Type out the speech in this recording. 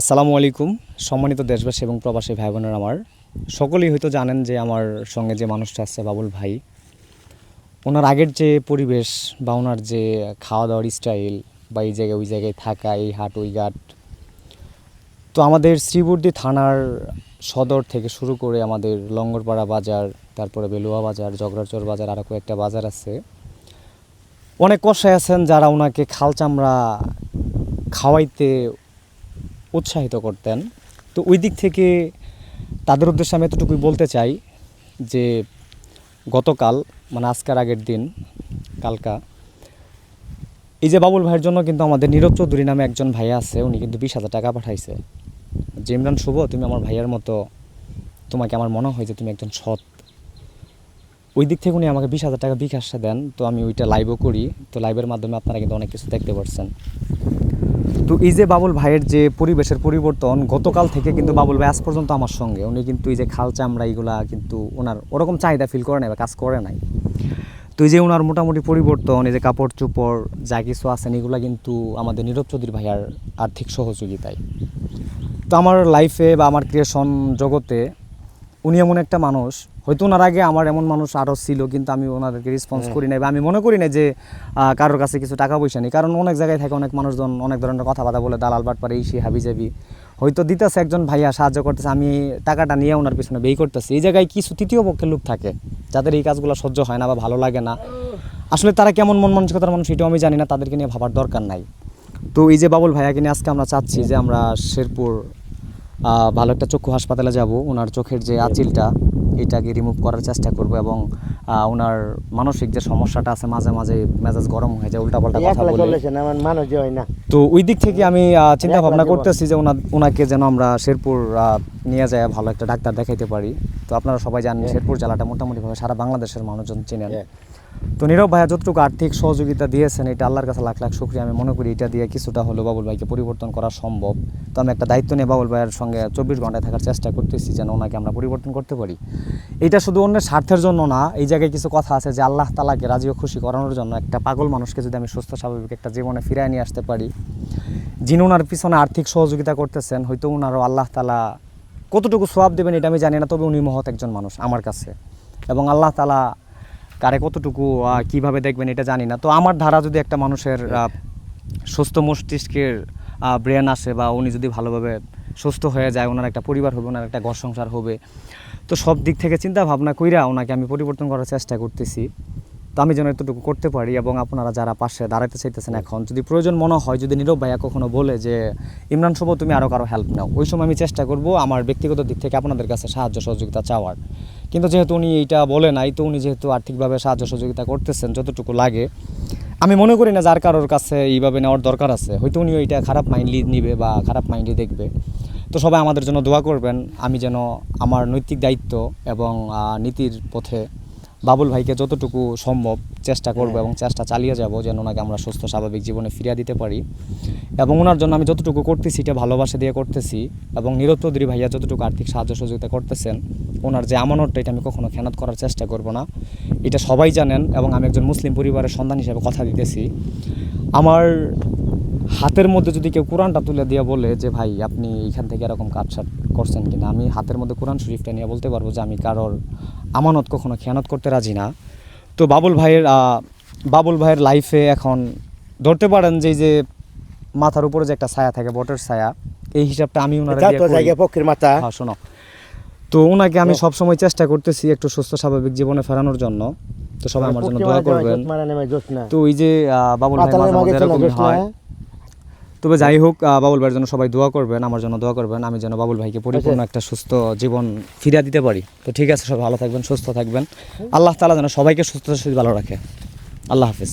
আসসালামু আলাইকুম সম্মানিত দেশবাসী এবং প্রবাসী ভাই বোনেরা আমার সকলেই হয়তো জানেন যে আমার সঙ্গে যে মানুষটা আছে বাবুল ভাই, ওনার আগের যে পরিবেশ বা ওনার যে খাওয়া দাওয়ার স্টাইল বা এই জায়গায় ওই জায়গায় থাকা, এই হাট ওই ঘাট, তো আমাদের শ্রীবর্দী থানার সদর থেকে শুরু করে আমাদের লঙ্গরপাড়া বাজার, তারপরে বেলুয়া বাজার, জগরাচর বাজার, আরও কয়েকটা বাজার আছে। অনেক কষাই আছেন যারা ওনাকে খাল চামড়া খাওয়াইতে উৎসাহিত করতেন। তো ওই দিক থেকে তাদের উদ্দেশ্যে আমি এতটুকুই বলতে চাই যে গতকাল মানে আজকের আগের দিন কালকা এই যে বাবুল ভাইয়ের জন্য কিন্তু আমাদের নীরব চৌধুরী নামে একজন ভাইয়া আছে, উনি কিন্তু 20,000 টাকা পাঠাইছে যে ইমরান শুভ, তুমি আমার ভাইয়ার মতো, তোমাকে আমার মনে হয় যে তুমি একজন সৎ। ওই দিক থেকে উনি আমাকে 20,000 টাকা বিকাশে দেন। তো আমি ওইটা লাইভও করি, তো লাইভের মাধ্যমে আপনারা কিন্তু অনেক কিছু দেখতে পাচ্ছেন। তো এই যে বাবুল ভাইয়ের যে পরিবেশের পরিবর্তন, গতকাল থেকে কিন্তু বাবুল ভাই আজ পর্যন্ত আমার সঙ্গে, উনি কিন্তু এই যে খাল চামড়া এইগুলা কিন্তু ওনার ওরকম চাহিদা ফিল করে নাই বা কাজ করে নাই। তো এই যে ওনার মোটামুটি পরিবর্তন, এই যে কাপড় চোপড় যা কিছু আছেন এগুলা কিন্তু আমাদের নীরব চৌধুরী ভাইয়ার আর্থিক সহযোগিতায়। তো আমার লাইফে বা আমার ক্রিয়েশন জগতে উনি এমন একটা মানুষ, হয়তো ওনার আগে আমার এমন মানুষ আরও ছিল, কিন্তু আমি ওনাদেরকে রেসপন্স করি নাই বা আমি মনে করি না যে কারোর কাছে কিছু টাকা পয়সা নেই। কারণ অনেক জায়গায় থাকে অনেক মানুষজন অনেক ধরনের কথাবার্তা বলে, দালাল বাটপারে এই সে হাবি যাবি, হয়তো দিতেছে একজন ভাইয়া সাহায্য করতেছে, আমি টাকাটা নিয়ে ওনার পিছনে ব্যয় করতেছি। এই জায়গায় কিছু তৃতীয় পক্ষের লোক থাকে যাদের এই কাজগুলো সহ্য হয় না বা ভালো লাগে না। আসলে তারা কেমন মন মানসিকতার মানুষ এটাও আমি জানি না, তাদেরকে নিয়ে ভাবার দরকার নাই। তো এই যে বাবুল ভাইয়াকে নিয়ে আজকে আমরা চাচ্ছি যে আমরা শেরপুর ভালো একটা চক্ষু হাসপাতালে যাব, ওনার চোখের যে আঁচিলটা এটাকে রিমুভ করার চেষ্টা করব এবং ওনার মানসিক যে সমস্যাটা আছে, মাঝে মাঝে মেজাজ গরম হয়ে যায়, উল্টাপাল্টা কথা বলে। তো ওই দিক থেকে আমি চিন্তা ভাবনা করতেছি যে ওনাকে যেন আমরা শেরপুর নিয়ে যায় ভালো একটা ডাক্তার দেখাইতে পারি। তো আপনারা সবাই জানেন শেরপুর জেলাটা মোটামুটিভাবে সারা বাংলাদেশের মানুষজন চেনেন। তো নীরব ভাইয়া যতটুকু আর্থিক সহযোগিতা দিয়েছেন এটা আল্লাহর কাছে লাখ লাখ শুকরিয়া। আমি মনে করি এটা দিয়ে কিছুটা হলেও বাবুল ভাইকে পরিবর্তন করা সম্ভব। তো আমি একটা দায়িত্ব নিয়ে বাবুল ভাইয়ের সঙ্গে 24 ঘন্টায় থাকার চেষ্টা করতেছি যেন ওনাকে আমরা পরিবর্তন করতে পারি। এটা শুধু অন্যের স্বার্থের জন্য না, এই জায়গায় কিছু কথা আছে যে আল্লাহ তাআলাকে রাজি ও খুশি করানোর জন্য একটা পাগল মানুষকে যদি আমি সুস্থ স্বাভাবিক একটা জীবনে ফিরিয়ে নিয়ে আসতে পারি, যিনি ওনার পিছনে আর্থিক সহযোগিতা করতেছেন, হয়তো ওনারও আল্লাহ তাআলা কতটুকু সওয়াব দেবেন এটা আমি জানি না, তবে উনি মহৎ একজন মানুষ আমার কাছে, এবং আল্লাহ তাআলা কারে কতটুকু কীভাবে দেখবেন এটা জানি না। তো আমার ধারা যদি একটা মানুষের সুস্থ মস্তিষ্কের ব্রেন আসে বা উনি যদি ভালোভাবে সুস্থ হয়ে যায়, ওনার একটা পরিবার হবে, ওনার একটা ঘর সংসার হবে, তো সব দিক থেকে চিন্তা ভাবনা কইরা ওনাকে আমি পরিবর্তন করার চেষ্টা করতেছি। তো আমি যেন এতটুকু করতে পারি, এবং আপনারা যারা পাশে দাঁড়াতে চাইতেছেন এখন, যদি প্রয়োজন মনে হয়, যদি নীরব ভাইয়া কখনো বলে যে ইমরান শুভ তুমি আরও কারো হেল্প নাও, ওই সময় আমি চেষ্টা করব আমার ব্যক্তিগত দিক থেকে আপনাদের কাছে সাহায্য সহযোগিতা চাওয়ার। কিন্তু যেহেতু উনি এইটা বলে নাই, তো উনি যেহেতু আর্থিকভাবে সাহায্য সহযোগিতা করতেছেন যতটুকু লাগে, আমি মনে করি না যার কারোর কাছে এইভাবে নেওয়ার দরকার আছে, হয়তো উনি ওইটা খারাপ মাইন্ডলি নিবে বা খারাপ মাইন্ডে দেখবে। তো সবাই আমাদের জন্য দোয়া করবেন, আমি যেন আমার নৈতিক দায়িত্ব এবং নীতির পথে বাবুল ভাইকে যতটুকু সম্ভব চেষ্টা করব এবং চেষ্টা চালিয়ে যাব যেন ওনাকে আমরা সুস্থ স্বাভাবিক জীবনে ফিরিয়ে দিতে পারি। এবং ওনার জন্য আমি যতটুকু করতেছি এটা ভালোবাসা দিয়ে করতেছি, এবং নীরব চৌধুরী ভাইয়া যতটুকু আর্থিক সাহায্য সহযোগিতা করতেছেন, ওনার যে আমানতটা এটা আমি কখনো খেয়ানত করার চেষ্টা করব না, এটা সবাই জানেন। এবং আমি একজন মুসলিম পরিবারের সন্তান হিসেবে কথা দিতেছি, আমার হাতের মধ্যে যদি কেউ কোরআনটা তুলে দিয়ে বলে যে ভাই আপনি এখান থেকে এরকম কাটছাট করছেন কিনা, আমি হাতের মধ্যে কোরআন শরীফটা নিয়ে বলতে পারবো যে আমি কারোর আমানত কখনো খেয়ানত করতে রাজি না। তো বাবুল ভাইয়ের লাইফে এখন ধরতে পারেন যে মাথার উপরে যে একটা ছায়া থাকে, বটের ছায়া, এই হিসাবটা আমি ওনার পক্ষের মাথা শোনো। তো ওনাকে আমি সবসময় চেষ্টা করতেছি একটু সুস্থ স্বাভাবিক জীবনে ফেরানোর জন্য। তো সবাই আমার জন্য দোয়া করবেন। তো ওই যে বাবুল ভাই মাঝে মাঝে এরকমই হয়। তবে যাই হোক, বাবুল ভাইয়ের জন্য সবাই দোয়া করবেন, আমার জন্য দোয়া করবেন, আমি যেন বাবুল ভাইকে পরিপূর্ণ একটা সুস্থ জীবন ফিরিয়ে দিতে পারি। তো ঠিক আছে, সবাই ভালো থাকবেন, সুস্থ থাকবেন, আল্লাহ তাআলা যেন সবাইকে সুস্থ ভালো রাখে। আল্লাহ হাফেজ।